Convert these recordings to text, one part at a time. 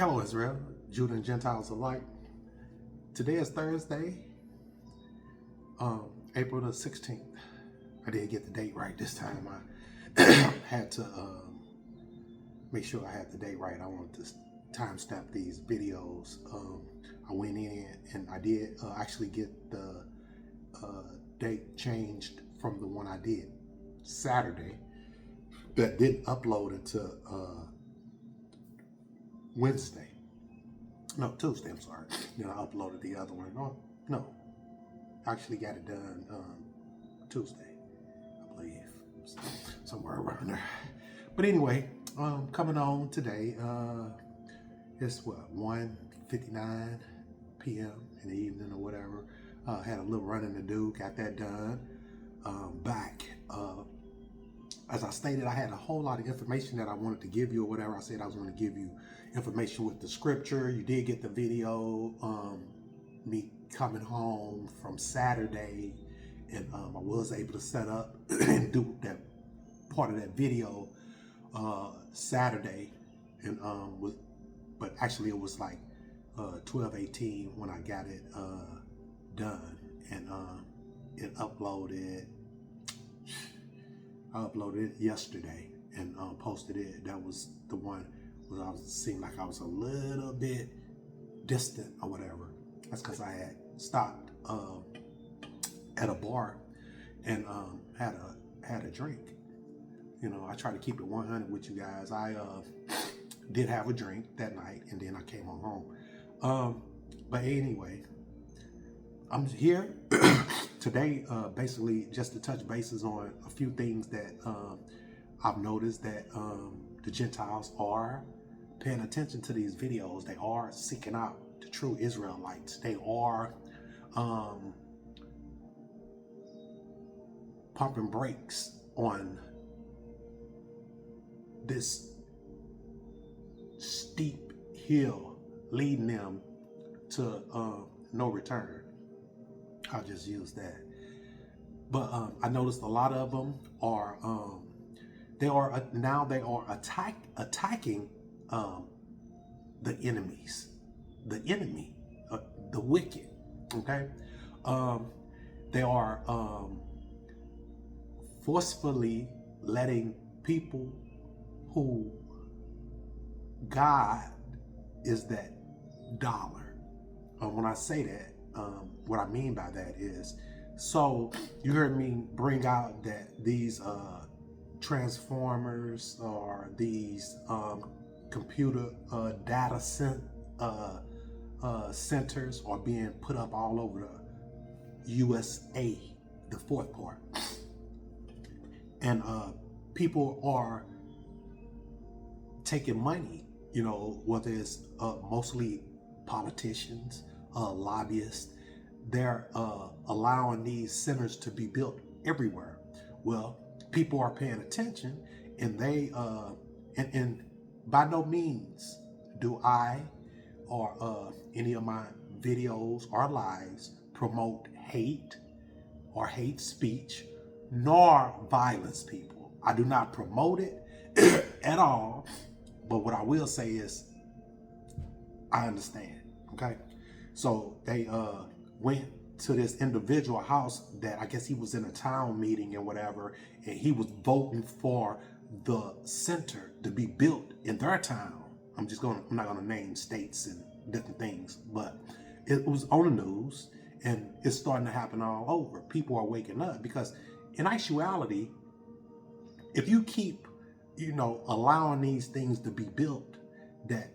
Hello, Israel, Judah and Gentiles alike. Today is Thursday, April the 16th. I didn't get the date right this time. I had to make sure I had the date right. I wanted to timestamp these videos. I went in and I did actually get the date changed from the one I did Saturday that didn't upload until Tuesday, I'm sorry. Then I uploaded the other one. No, I actually got it done Tuesday, I believe, somewhere around there. But anyway, coming on today, it's what, 1:59 p.m. in the evening or whatever. Had a little running to do, got that done. Back. As I stated, I had a whole lot of information that I wanted to give you or whatever. I said I was going to give you information with the scripture. You did get the video, me coming home from Saturday, and I was able to set up and do that part of that video Saturday, and but actually it was like 12:18 when I got it done, and it uploaded. I uploaded it yesterday and posted it. That was the one where I seemed like I was a little bit distant or whatever. That's because I had stopped at a bar and had a drink. You know, I try to keep it 100 with you guys. I did have a drink that night and then I came on home. But anyway, I'm here today basically just to touch bases on a few things that I've noticed that the Gentiles are paying attention to these videos. They are seeking out the true Israelites. They are pumping brakes on this steep hill leading them to no return. I'll just use that. But I noticed a lot of them are they are attacking the enemies, the enemy, the wicked. Okay, they are forcefully letting people who God is that dollar. When I say that, what I mean by that is, so you heard me bring out that these transformers or these computer data centers are being put up all over the USA, the fourth part. And people are taking money, you know, whether it's mostly politicians, lobbyists. They're allowing these centers to be built everywhere. Well, people are paying attention, and they and by no means do I or any of my videos or lives promote hate or hate speech nor violence, people. I do not promote it at all. But what I will say is I understand. Okay, so they went to this individual house that I guess he was in a town meeting and whatever, and he was voting for the center to be built in their town. I'm not gonna name states and different things, but it was on the news and it's starting to happen all over. People are waking up because in actuality, if you keep, you know, allowing these things to be built that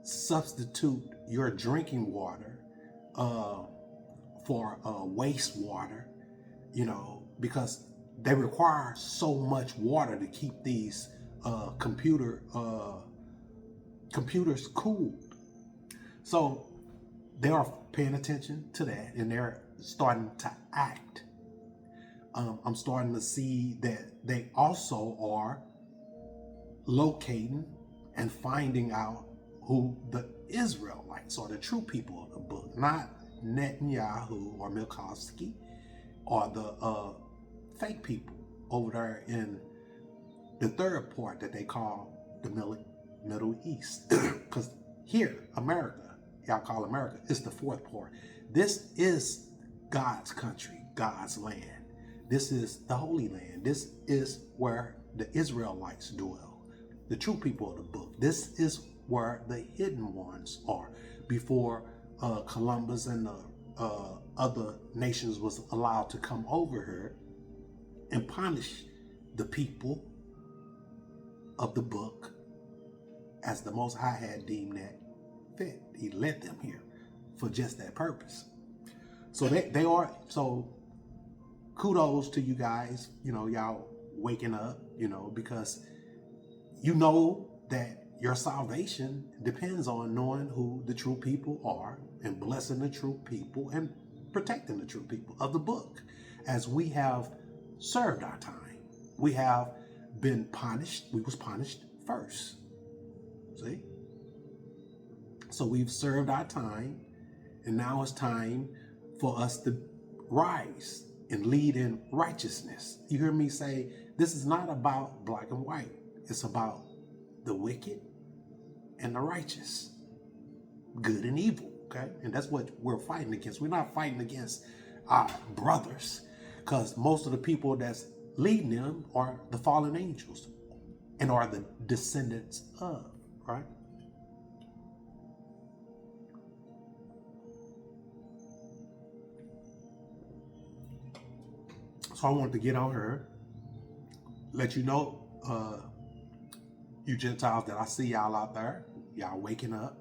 substitute your drinking water for wastewater, you know, because they require so much water to keep these computers cooled. So they are paying attention to that and they're starting to act. I'm starting to see that they also are locating and finding out who the Israelites or the true people of the book, not Netanyahu or Milkowski or the fake people over there in the third part that they call the Middle East. Because here, America, y'all call America, is the fourth part. This is God's country, God's land. This is the Holy Land. This is where the Israelites dwell, the true people of the book. This is where the hidden ones are before Columbus and the other nations was allowed to come over here and punish the people of the book as the Most High had deemed that fit. He led them here for just that purpose. So they are, so kudos to you guys, y'all waking up, because you know that your salvation depends on knowing who the true people are and blessing the true people and protecting the true people of the book. As we have served our time, we have been punished. We was punished first. See? So we've served our time, and now it's time for us to rise and lead in righteousness. You hear me say, this is not about black and white. It's about the wicked and the righteous, good and evil, okay? And that's what we're fighting against. We're not fighting against our brothers, because most of the people that's leading them are the fallen angels and are the descendants of, right? So I wanted to get on her, let you know, you Gentiles, that I see y'all out there, y'all waking up,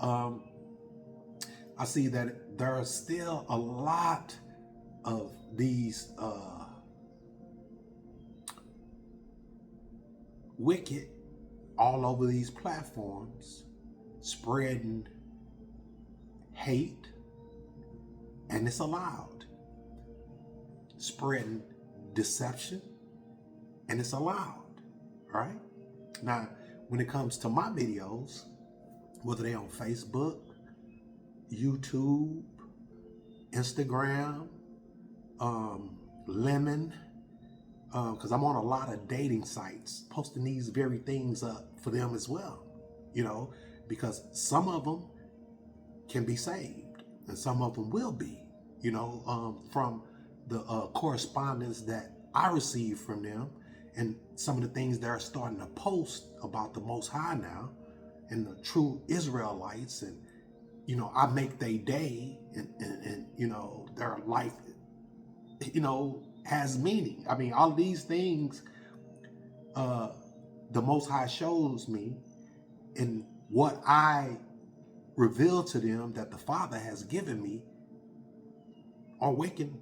I see that there are still a lot of these wicked all over these platforms spreading hate, and it's allowed. Spreading deception, and it's allowed, right? Now, when it comes to my videos, whether they're on Facebook, YouTube, Instagram, Lemon, because I'm on a lot of dating sites, posting these very things up for them as well, because some of them can be saved, and some of them will be, from the correspondence that I receive from them, and some of the things they're starting to post about the Most High now, and the true Israelites, and I make their day, and their life, has meaning. I mean, all these things, the Most High shows me, and what I reveal to them that the Father has given me, are waking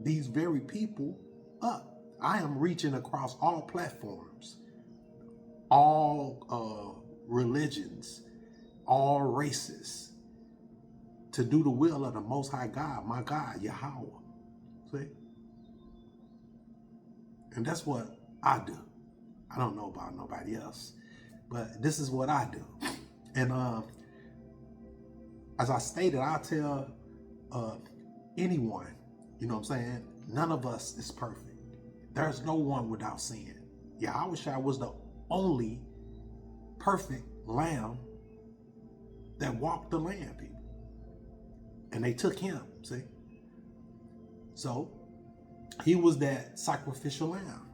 these very people up. I am reaching across all platforms, all religions, all races, to do the will of the Most High God, my God, Yahweh. See? And that's what I do. I don't know about nobody else, but this is what I do. And as I stated, I tell anyone, none of us is perfect. There's no one without sin. Yahweh was the only perfect lamb that walked the land, people. And they took him, see? So he was that sacrificial lamb.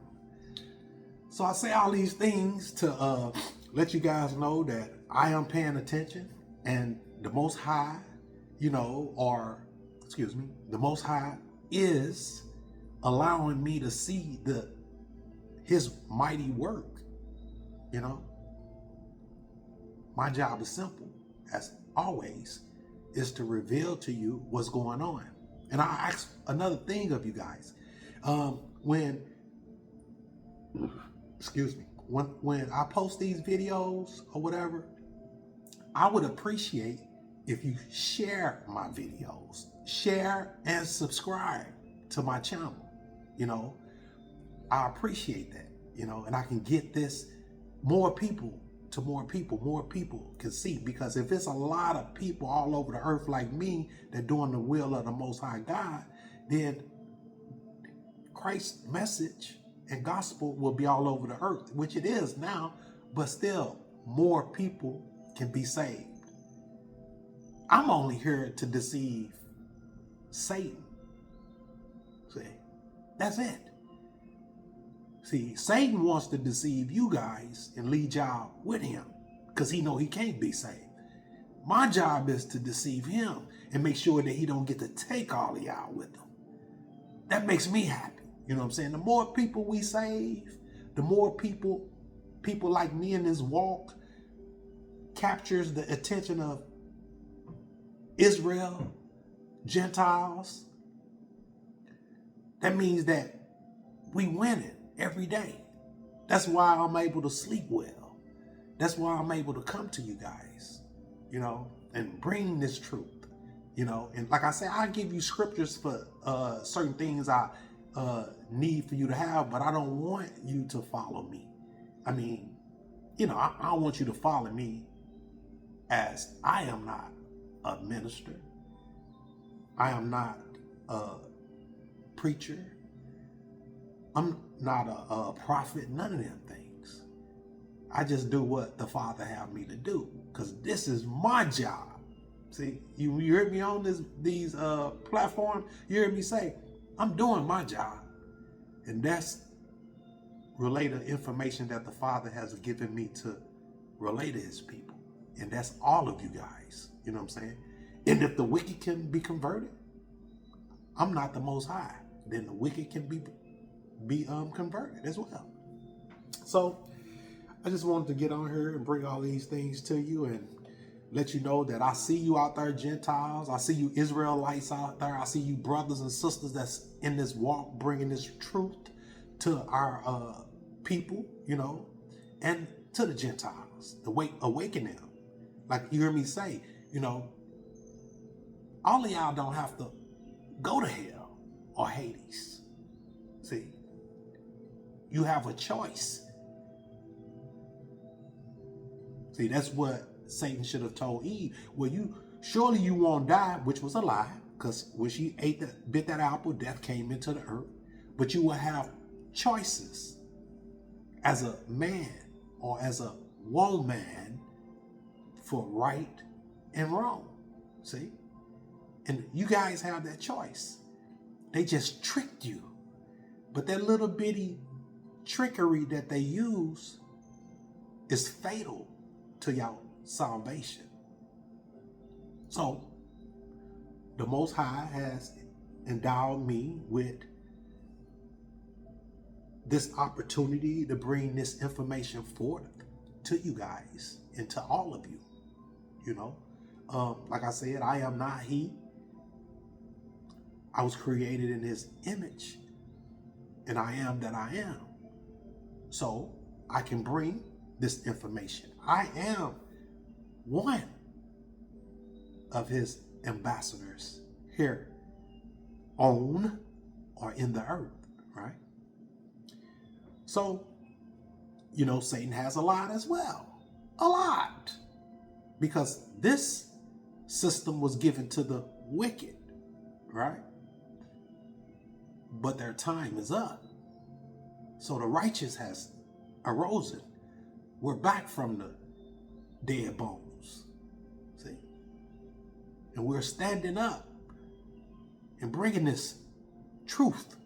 So I say all these things to let you guys know that I am paying attention, and the Most High, the Most High is allowing me to see his mighty work. My job is simple, as always, is to reveal to you what's going on. And I ask another thing of you guys. When I post these videos or whatever, I would appreciate if you share my videos, share and subscribe to my channel. I appreciate that, and I can get this more people can see, because if it's a lot of people all over the earth like me that doing the will of the Most High God, then Christ's message and gospel will be all over the earth, which it is now, but still more people can be saved. I'm only here to deceive Satan. See, that's it. See, Satan wants to deceive you guys and lead y'all with him because he know he can't be saved. My job is to deceive him and make sure that he don't get to take all of y'all with him. That makes me happy. You know what I'm saying? The more people we save, the more people like me in this walk captures the attention of Israel, Gentiles. That means that we winning every day. That's why I'm able to sleep well. That's why I'm able to come to you guys, and bring this truth, And like I said, I give you scriptures for certain things I need for you to have, but I don't want you to follow me. I mean, I don't want you to follow me as I am not a minister. I am not a preacher. I'm not a prophet, none of them things. I just do what the Father have me to do because this is my job. See, you heard me on these platforms, you heard me say, I'm doing my job. And that's relay the information that the Father has given me to relay to his people. And that's all of you guys, you know what I'm saying? And if the wicked can be converted, I'm not the Most High, then the wicked can be converted as well. So I just wanted to get on here and bring all these things to you and let you know that I see you out there, Gentiles. I see you Israelites out there. I see you brothers and sisters that's in this walk, bringing this truth to our people, and to the Gentiles, awaken them. Like you hear me say, all of y'all don't have to go to hell or Hades. See, you have a choice. See, that's what Satan should have told Eve. Well, surely you won't die, which was a lie, because when she bit that apple, death came into the earth. But you will have choices as a man or as a woman for right and wrong. See? And you guys have that choice. They just tricked you. But that little bitty trickery that they use is fatal to your salvation. So, the Most High has endowed me with this opportunity to bring this information forth to you guys and to all of you. Like I said, I am not he. I was created in his image, and I am that I am. So I can bring this information. I am one of his ambassadors here on or in the earth, right? So, Satan has a lot as well. A lot. Because this system was given to the wicked, right? But their time is up. So the righteous has arisen. We're back from the dead bones. See? And we're standing up and bringing this truth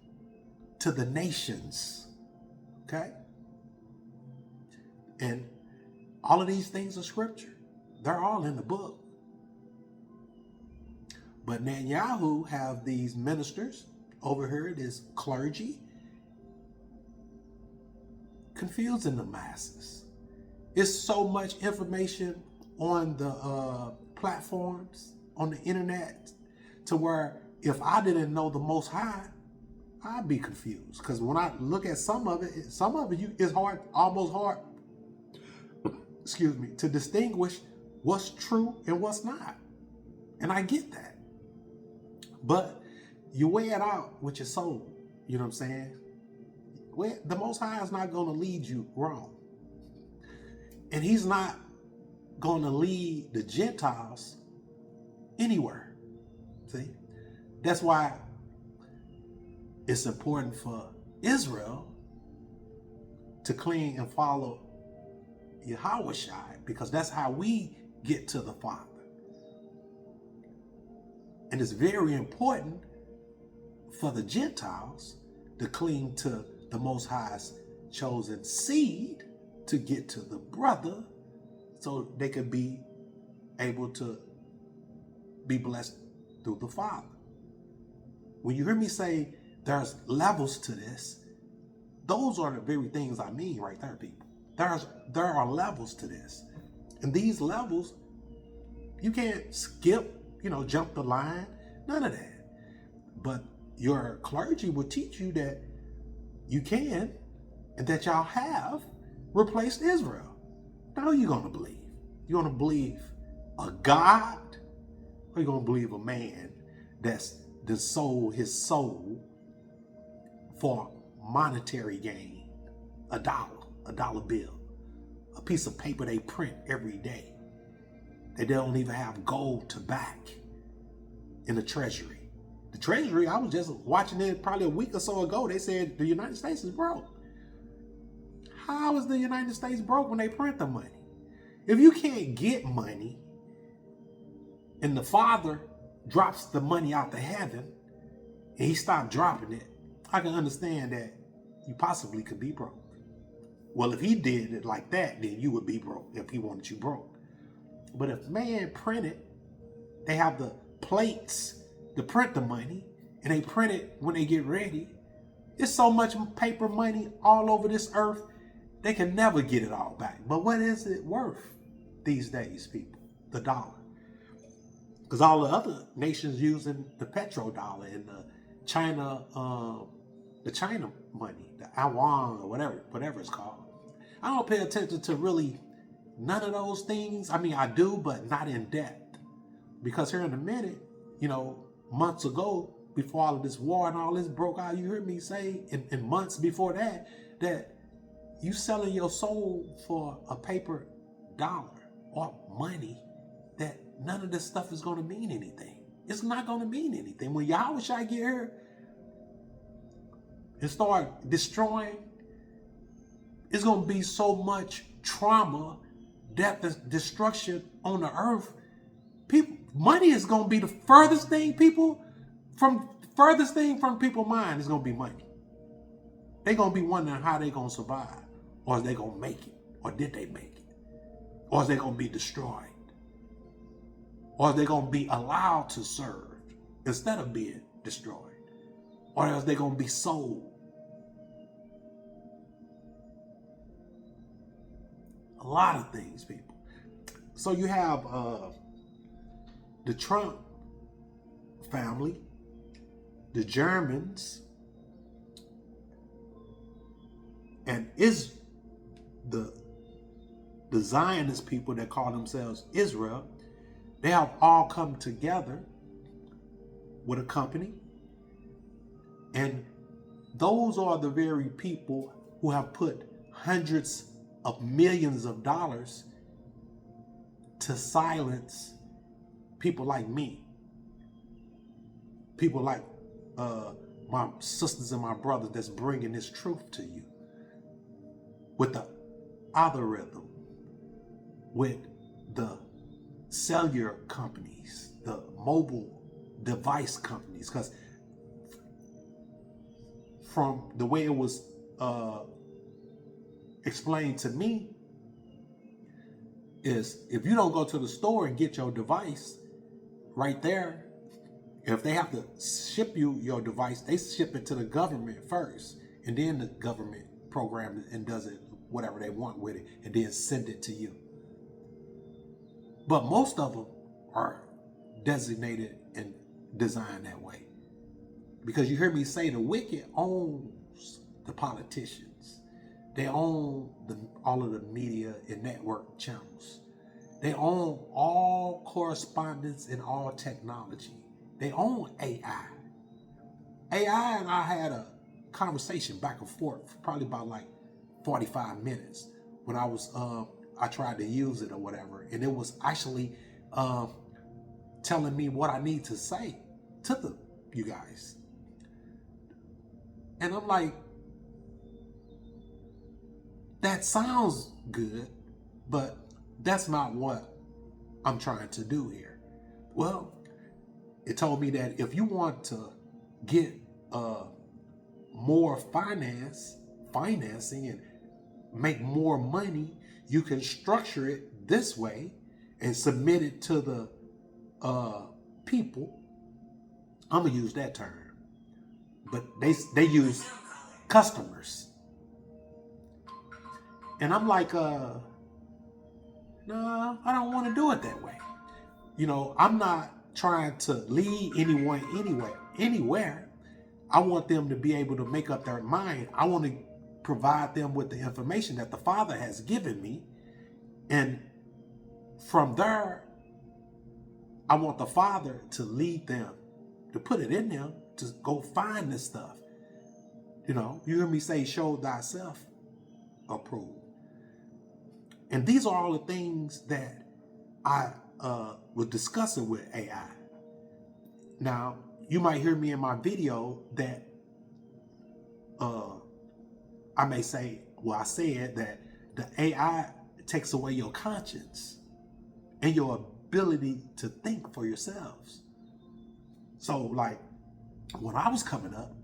to the nations. Okay? And all of these things are scripture. They're all in the book. But Netanyahu have these ministers over here, this clergy, confusing the masses. It's so much information on the platforms, on the internet, to where if I didn't know the Most High, I'd be confused. Because when I look at some of it it's hard, almost hard, to distinguish what's true and what's not. And I get that. But you weigh it out with your soul. You know what I'm saying? The Most High is not going to lead you wrong. And he's not going to lead the Gentiles anywhere. See? That's why it's important for Israel to cling and follow Yahushua, because that's how we get to the Father. And it's very important for the Gentiles to cling to the Most High's chosen seed to get to the brother, so they could be able to be blessed through the Father. When you hear me say there's levels to this, those are the very things I mean right there, people. There are levels to this. And these levels, you can't skip, jump the line, none of that. But your clergy will teach you that you can, and that y'all have replaced Israel. Now who you gonna believe? You gonna believe a God, or you gonna believe a man that's sold his soul for monetary gain? A dollar bill, a piece of paper they print every day. They don't even have gold to back in the treasury. The treasury, I was just watching it probably a week or so ago. They said the United States is broke. How is the United States broke when they print the money? If you can't get money and the Father drops the money out to heaven and he stopped dropping it, I can understand that you possibly could be broke. Well, if he did it like that, then you would be broke if he wanted you broke. But if man printed, they have the plates to print the money, and they print it when they get ready. There's so much paper money all over this earth, they can never get it all back. But what is it worth these days, people? The dollar. Because all the other nations using the petrodollar and the China money, the yuan or whatever it's called. I don't pay attention to really none of those things. I mean, I do, but not in depth. Because here in a minute, months ago, before all of this war and all this broke out, you heard me say in months before that you selling your soul for a paper dollar or money, that none of this stuff is going to mean anything. It's not going to mean anything. When Yahushua get here and start destroying, it's going to be so much trauma, death, and destruction on the earth. Money is going to be the furthest thing from people's mind is going to be money. They're going to be wondering how they're going to survive, or is they going to make it, or did they make it, or is they going to be destroyed, or is they going to be allowed to serve instead of being destroyed, or else they're going to be sold. A lot of things, people. So you have the Trump family, the Germans, and the Zionist people that call themselves Israel. They have all come together with a company, and those are the very people who have put hundreds of millions of dollars to silence people like me, people like my sisters and my brothers that's bringing this truth to you, with the algorithm, with the cellular companies, the mobile device companies. Because from the way it was explained to me, is if you don't go to the store and get your device right there, if they have to ship you your device, they ship it to the government first, and then the government programs it and does it whatever they want with it, and then send it to you. But most of them are designated and designed that way. Because you hear me say the wicked owns the politicians. They own all of the media and network channels. They own all correspondence and all technology. They own AI. AI and I had a conversation back and forth, probably about like 45 minutes when I tried to use it or whatever. And it was actually telling me what I need to say to you guys. And I'm like, that sounds good, But that's not what I'm trying to do here. Well, it told me that if you want to get more financing and make more money, you can structure it this way and submit it to the people. I'm gonna use that term, but they use customers, and I'm like, no, I don't want to do it that way. I'm not trying to lead anyone anywhere. I want them to be able to make up their mind. I want to provide them with the information that the Father has given me. And from there, I want the Father to lead them, to put it in them, to go find this stuff. You hear me say, show thyself approved. And these are all the things that I was discussing with AI. Now, you might hear me in my video that I may say, I said that the AI takes away your conscience and your ability to think for yourselves. So, like, when I was coming up,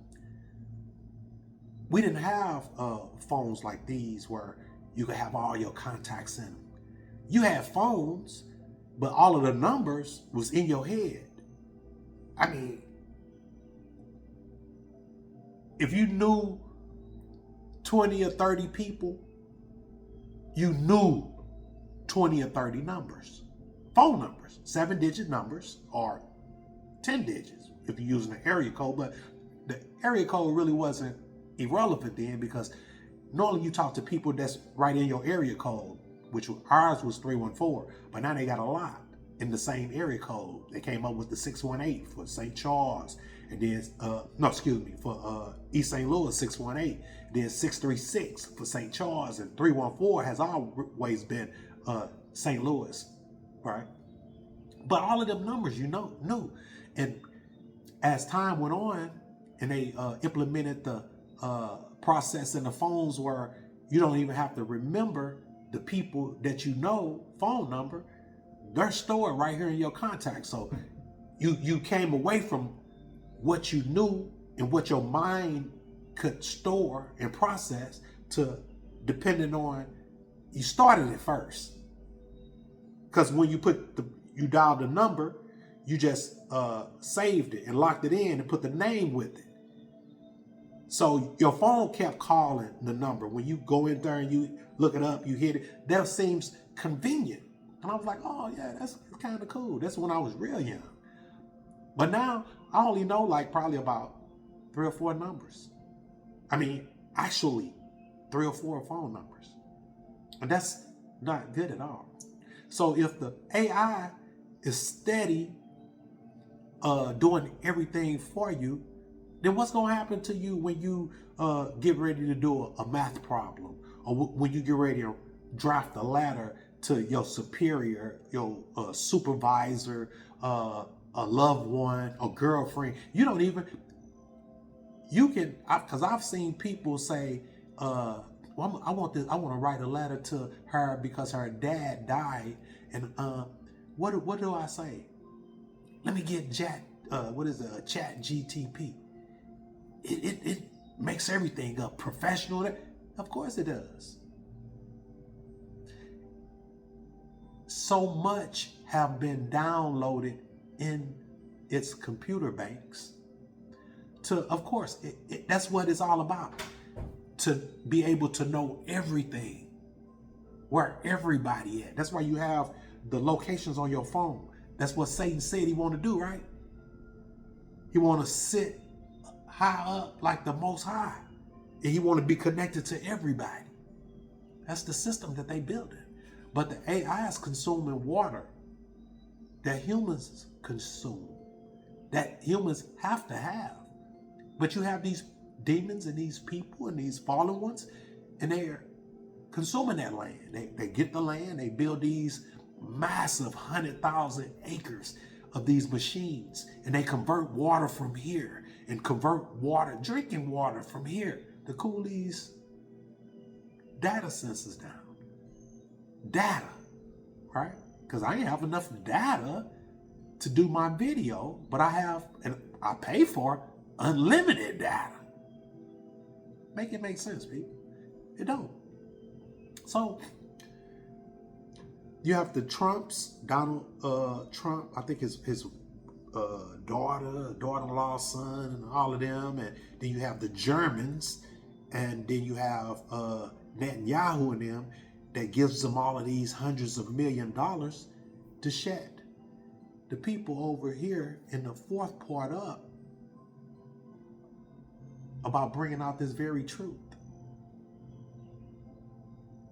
we didn't have phones like these where you could have all your contacts in them. You had phones, but all of the numbers was in your head. I mean, if you knew 20 or 30 people, you knew 20 or 30 numbers, phone numbers, 7-digit numbers or 10 digits if you're using the area code. But the area code really wasn't irrelevant then, because normally you talk to people that's right in your area code, which ours was 314, but now they got a lot in the same area code. They came up with the 618 for St. Charles, and then for East St. Louis 618, then 636 for St. Charles, and 314 has always been St. Louis, right? But all of them numbers knew. And as time went on and they implemented the process in the phones where you don't even have to remember the people that phone number, they're stored right here in your contacts. So you came away from what you knew and what your mind could store and process to depending on, you started it first. Because when you dialed the number, you just saved it and locked it in and put the name with it. So your phone kept calling the number. When you go in there and you look it up, you hit it, that seems convenient. And I was like, oh yeah, that's kind of cool. That's when I was real young. But now I only know like probably about 3 or 4 numbers. I mean, actually 3 or 4 phone numbers. And that's not good at all. So if the AI is steady doing everything for you, then what's going to happen to you when you get ready to do a math problem, or when you get ready to draft a letter to your superior, your supervisor, a loved one, a girlfriend? Because I've seen people say, I want to write a letter to her because her dad died, and what do I say? Let me get Chat GTP. It makes everything up professional. Of course it does. So much have been downloaded in its computer banks of course, that's what it's all about. To be able to know everything, where everybody at. That's why you have the locations on your phone. That's what Satan said he want to do, right? He want to sit high up like the Most High. And he want to be connected to everybody. That's the system that they built it. But the AI is consuming water that humans consume, that humans have to have. But you have these demons and these people and these fallen ones, and they're consuming that land. They get the land, they build these massive 100,000 acres of these machines, and they convert water from here and convert water, drinking water from here to cool these data centers down. data, right? Because I ain't have enough data to do my video, but I have, and I pay for unlimited data. Make it make sense, people. It don't. So you have the Trumps, Donald Trump, I think his daughter-in-law, son, and all of them, and then you have the Germans, and then you have Netanyahu and them that gives them all of these hundreds of $millions to shed. The people over here in the fourth part up about bringing out this very truth.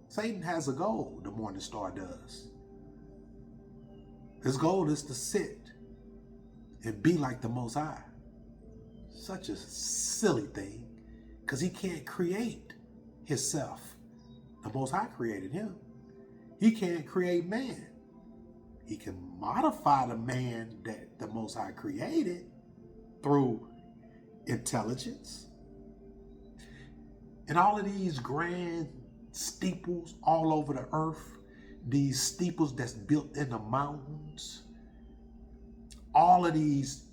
Satan has a goal, the Morning Star does. His goal is to sit and be like the Most High. Such a silly thing, because he can't create himself. The Most High created him. He can't create man. He can modify the man that the Most High created through intelligence. And all of these grand steeples all over the earth, these steeples that's built in the mountains, all of these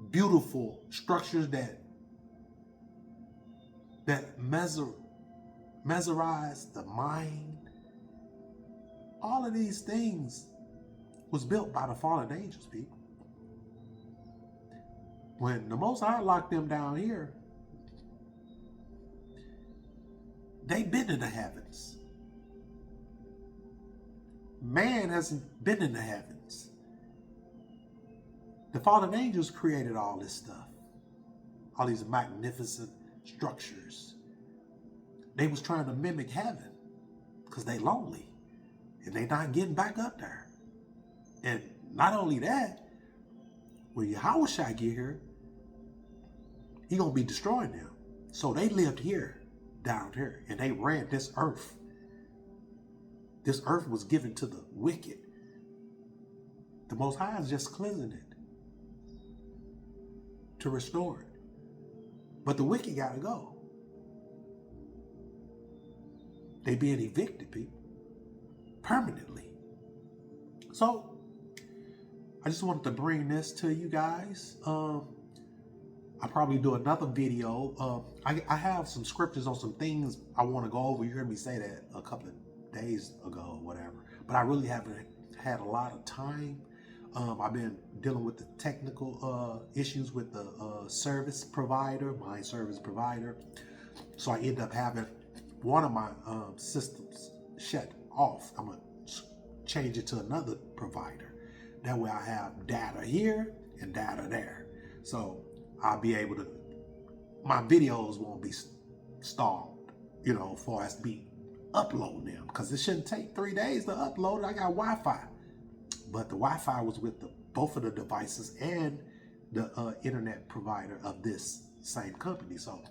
beautiful structures that mesmerize the mind, all of these things was built by the fallen angels, people. When the Most High locked them down here, they've been in the heavens. Man hasn't been in the heavens. The fallen angels created all this stuff, all these magnificent structures. They was trying to mimic heaven because they lonely and they not getting back up there. And not only that, when Yahushua get here, he gonna be destroying them. So they lived here, down here, and they ran this earth. This earth was given to the wicked. The Most High is just cleansing it to restore it. But the wicked gotta go. They being evicted, people, permanently. So I just wanted to bring this to you guys. I'll probably do another video. I have some scriptures on some things I want to go over. You heard me say that a couple of days ago or whatever. But I really haven't had a lot of time. I've been dealing with the technical issues with the service provider, my service provider. So I end up having one of my systems shut off. I'm going to change it to another provider. That way I have data here and data there. So I'll be able to, my videos won't be stalled, as far as me uploading them, because it shouldn't take 3 days to upload it. I got Wi-Fi. But the Wi-Fi was with both of the devices and the internet provider of this same company. So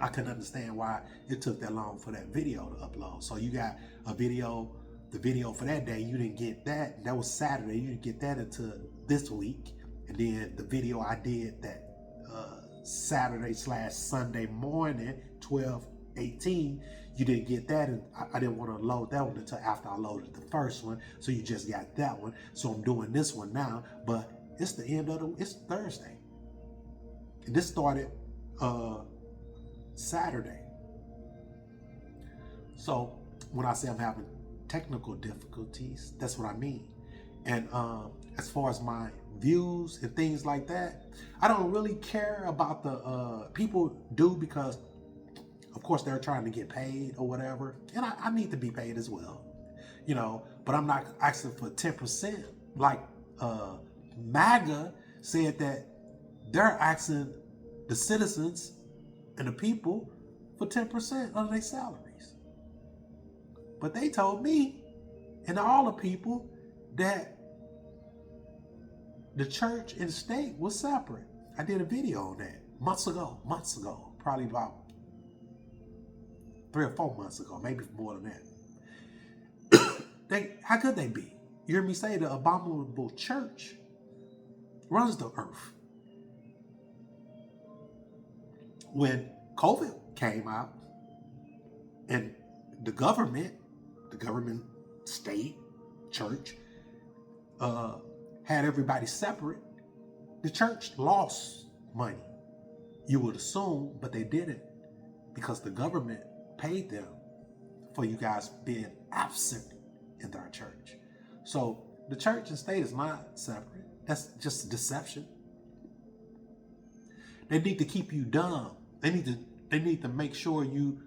I couldn't understand why it took that long for that video to upload. So you got a video, the video for that day, you didn't get that. That was Saturday. You didn't get that until this week. And then the video I did that Saturday/Sunday morning, 12/18, you didn't get that, and I didn't want to load that one until after I loaded the first one. So you just got that one. So I'm doing this one now, but it's the end of it's Thursday. And this started Saturday. So when I say I'm having technical difficulties, that's what I mean. And as far as my views and things like that, I don't really care about the people do, because of course they're trying to get paid or whatever, and I need to be paid as well, but I'm not asking for 10%. Like MAGA said that they're asking the citizens and the people for 10% of their salaries. But they told me and all the people that the church and state was separate. I did a video on that months ago, probably about 3 or 4 months ago, maybe more than that. How could they be? You hear me say the abominable church runs the earth. When COVID came out and the government the government, state, church, had everybody separate, the church lost money. You would assume, but they didn't, because the government paid them for you guys being absent in their church. So the church and state is not separate. That's just deception. They need to keep you dumb. They need to make sure you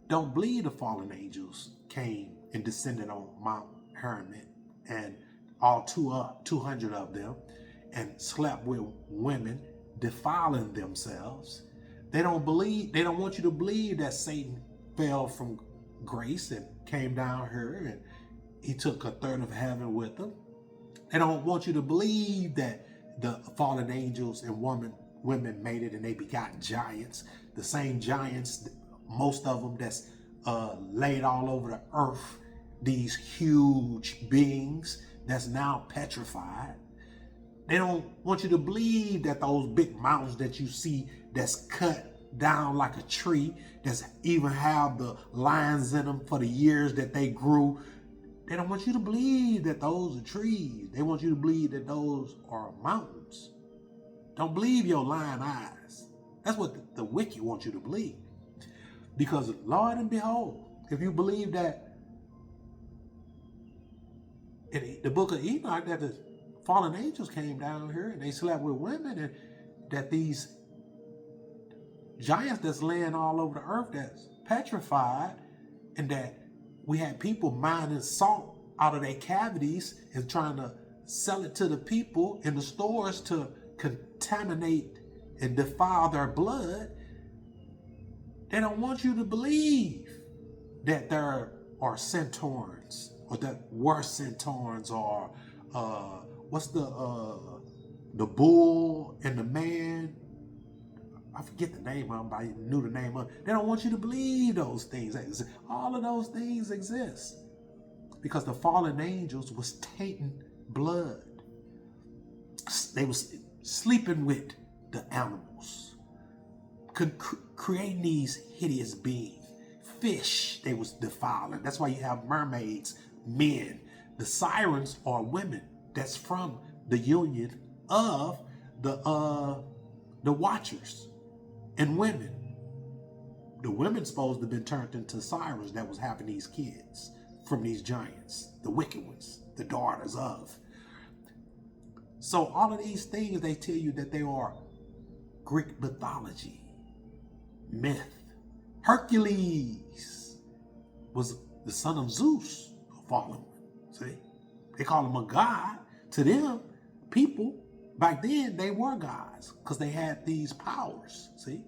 don't believe the fallen angels came and descended on Mount Hermon and all 200 of them and slept with women, defiling themselves. They don't want you to believe that Satan fell from grace and came down here and he took a third of heaven with him. They don't want you to believe that the fallen angels and women made it and they begot giants. The same giants, most of them that's laid all over the earth, these huge beings that's now petrified. They don't want you to believe that those big mountains that you see that's cut down like a tree, that's even have the lines in them for the years that they grew. They don't want you to believe that those are trees. They want you to believe that those are mountains. Don't believe your lying eyes. That's what the wicked want you to believe. Because Lord and behold, if you believe that in the book of Enoch, that the fallen angels came down here and they slept with women, and that these giants that's laying all over the earth that's petrified, and that we had people mining salt out of their cavities and trying to sell it to the people in the stores to contaminate and defile their blood. They don't want you to believe that there are centaurs, or that were centaurs, or what's the bull and the man? I forget the name of them, but I knew the name of them. They don't want you to believe those things. All of those things exist because the fallen angels was tainting blood. They was sleeping with the animals, creating these hideous beings. Fish, they was defiling. That's why you have mermaids, men. The sirens are women. That's from the union of the watchers and women. The women supposed to have been turned into sirens that was having these kids from these giants, the wicked ones, the daughters of. So all of these things, they tell you that they are Greek mythology, myth. Hercules was the son of Zeus, a fallen one. See? They call him a god. To them, people, back then, they were gods because they had these powers. See?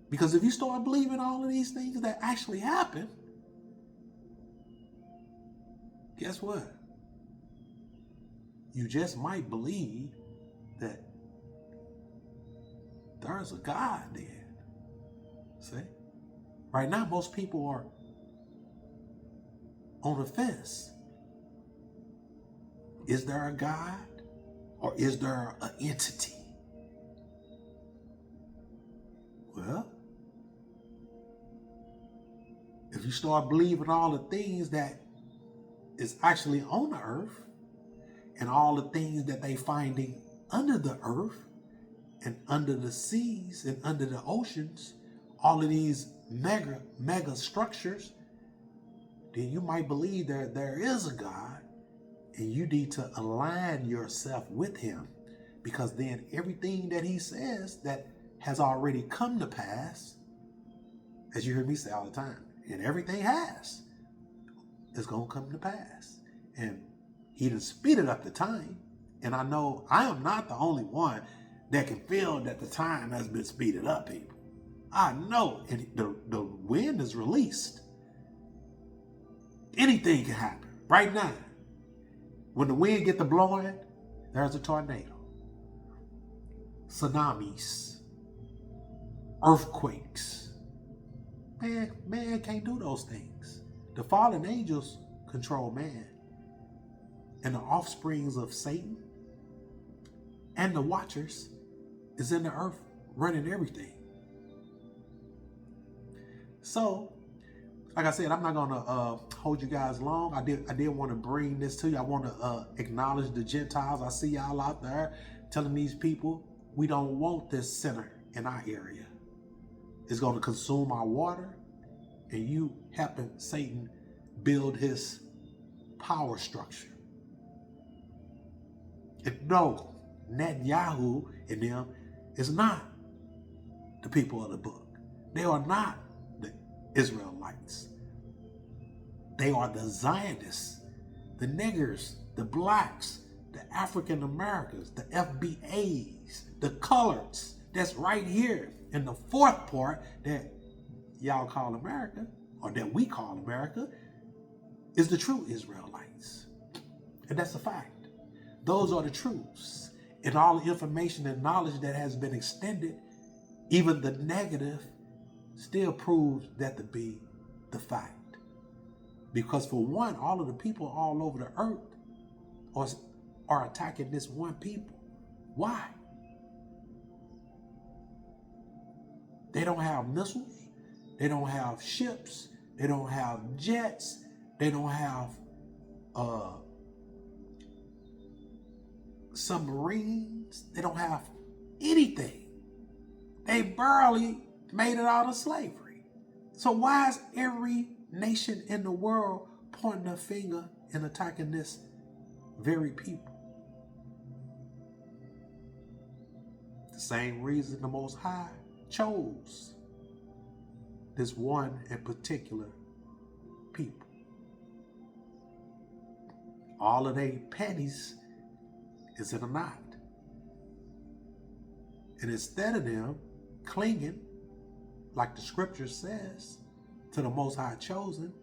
Because if you start believing all of these things that actually happen, guess what? You just might believe that there's a God there. See? Right now, most people are on the fence. Is there a God, or is there an entity? Well, if you start believing all the things that is actually on the earth, and all the things that they finding under the earth and under the seas and under the oceans, all of these mega structures, then you might believe there is a God, and you need to align yourself with him, because then everything that he says that has already come to pass, as you hear me say all the time, and everything has, is going to come to pass. And he done speeded up the time. And I know I am not the only one that can feel that the time has been speeded up, people. I know. And the wind is released. Anything can happen right now. When the wind get to blowing, there's a tornado. Tsunamis. Earthquakes. Man can't do those things. The fallen angels control man. And the offsprings of Satan and the watchers is in the earth running everything. So like I said, I'm not gonna hold you guys long. I did want to bring this to you. I want to acknowledge the Gentiles. I see y'all out there telling these people we don't want this center in our area. It's going to consume our water, and you helping Satan build his power structure. And no, Netanyahu and them is not the people of the book. They are not the Israelites. They are the Zionists, the niggers, the blacks, the African Americans, the FBAs, the coloreds. That's right here in the fourth part that y'all call America, or that we call America, is the true Israelites. And that's a fact. Those are the truths. And all the information and knowledge that has been extended, even the negative, still proves that to be the fact. Because for one, all of the people all over the earth are attacking this one people. Why? They don't have missiles. They don't have ships. They don't have jets. They don't have submarines. They don't have anything. They barely made it out of slavery. So why is every nation in the world pointing a finger and attacking this very people? The same reason the Most High chose this one in particular people. All of their panties is in a knot. And instead of them clinging, like the scripture says, to the Most High chosen,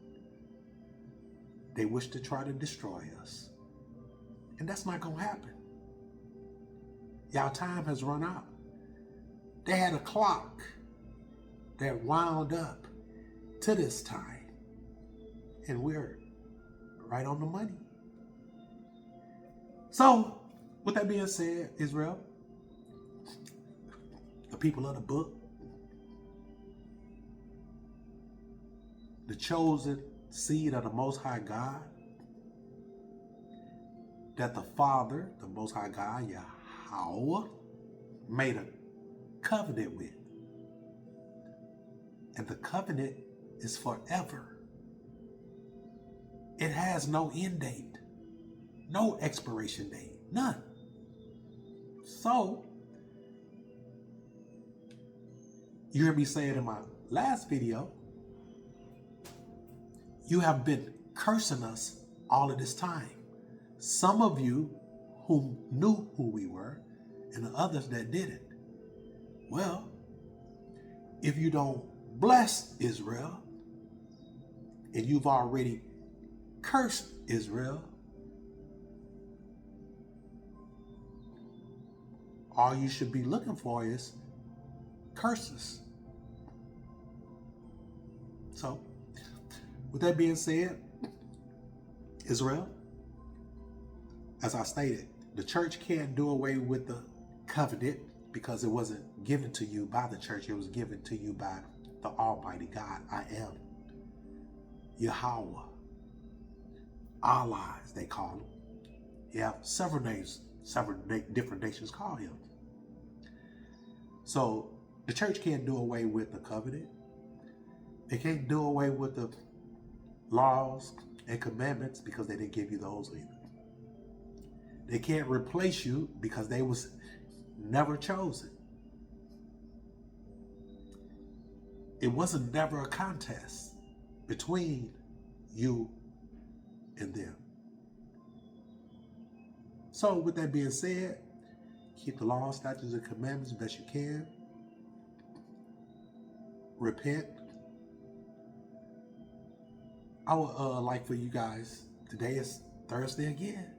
they wish to try to destroy us. And that's not going to happen. Y'all time has run out. They had a clock that wound up to this time. And we're right on the money. So, with that being said, Israel, the people of the book, the chosen seed of the Most High God, that the Father, the Most High God, Yahweh, made a covenant with. And the covenant is forever. It has no end date, no expiration date, none. So, you heard me say it in my last video, you have been cursing us all of this time. Some of you who knew who we were, and the others that didn't. Well, if you don't bless Israel, and you've already cursed Israel, all you should be looking for is curses. So, with that being said, Israel, as I stated, the church can't do away with the covenant because it wasn't given to you by the church. It was given to you by the Almighty God. I am Yahweh. Allah, as they call him. You have several names, different nations call him. So the church can't do away with the covenant. They can't do away with the laws and commandments because they didn't give you those either. They can't replace you because they was never chosen. It wasn't never a contest between you and them. So with that being said, keep the law, statutes, and commandments best you can. Repent. I would like for you guys, today is Thursday again.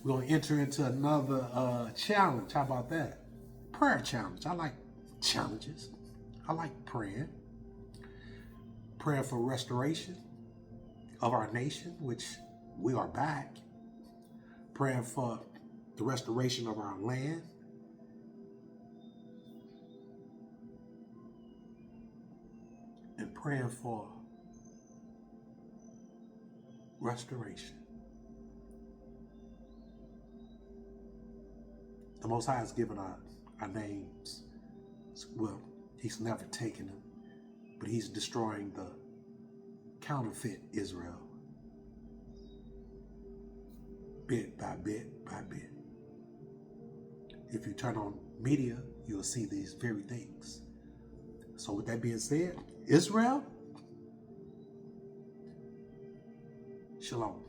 We're going to enter into another challenge. How about that? Prayer challenge. I like challenges. I like praying. Prayer for restoration of our nation, which we are back. Praying for the restoration of our land. And praying for restoration. The Most High has given our names. Well, he's never taken them, but he's destroying the counterfeit Israel bit by bit by bit. If you turn on media, you'll see these very things. So with that being said, Israel, shalom.